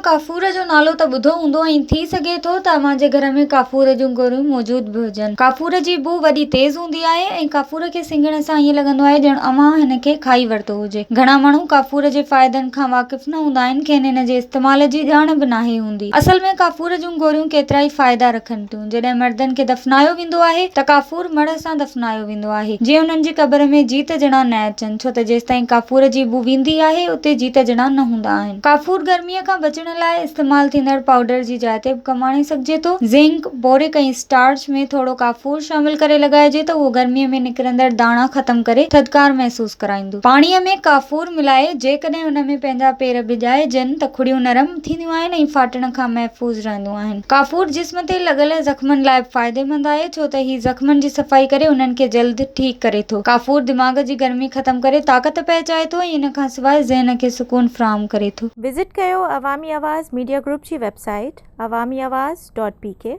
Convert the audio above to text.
काफ़ूर जो नालो त ॿुधो हूंदो ऐं थी सघे थो त अव्हांजे घर में काफ़ूर जूं गोरियूं मौजूद बि हुजनि। काफ़ूर जी बू वॾी तेज़ हूंदी आहे ऐं काफ़ूर खे सिंघण सां ईअं लॻंदो आहे ॼण अव्हां हिन खे खाई वरितो हुजे। घणा माण्हू काफ़ूर जे फ़ाइदनि खां वाक़िफ़ न हूंदा आहिनि, खेनि हिन जे इस्तेमाल जी ॼाण बि नाहे हूंदी। असल में काफ़ूर जूं गोरियूं केतिरा ई फ़ाइदा रखनि थियूं। जॾहिं मर्दनि खे दफ़नायो वेंदो आहे त काफ़ूर मड़ सां दफ़नायो वेंदो आहे, जीअं उन्हनि जी क़बर में जीत ॼणा न अचनि, छो त जेसिताईं काफ़ूर जी बू वेंदी आहे उते जीत ॼणा न हूंदा आहिनि। काफ़ूर गर्मीअ खां बचण लाइ इस्तेमाल थींदड़ पाउडर जी जाइ ते बि कमु आणे सघिजे थो। ज़िंक, बोरिक ऐं स्टार्च में थोरो काफ़ूर शामिल करे लॻाइजे त उहो गर्मीअ में निकिरंदड़ दाणा ख़तम करे थधिकार महसूस कराईंदो। पाणीअ में काफ़ूर मिलाए जेकॾहिं उन में पंहिंजा पेर भिॼाइजनि त खुड़ियूं नरम थींदियूं आहिनि ऐं फाटण खां महफ़ूज़ रहंदियूं आहिनि। काफ़ूर जिस्म ते लॻल ज़ख़्मनि लाइ फ़ाइदेमंद आहे, छो त हीउ ज़ख़्मनि जी सफ़ाई करे उन्हनि खे जल्द ठीकु करे थो। काफ़ूर दिमाग़ जी गर्मी ख़तम करे ताक़त पहुचाए थो ऐं इन खां सवाइ ज़हन खे सुकून फ़राहम करे थो। विज़िट कयो अवामी आवाज़ मीडिया ग्रुप जी वेबसाइट awamiawaz.pk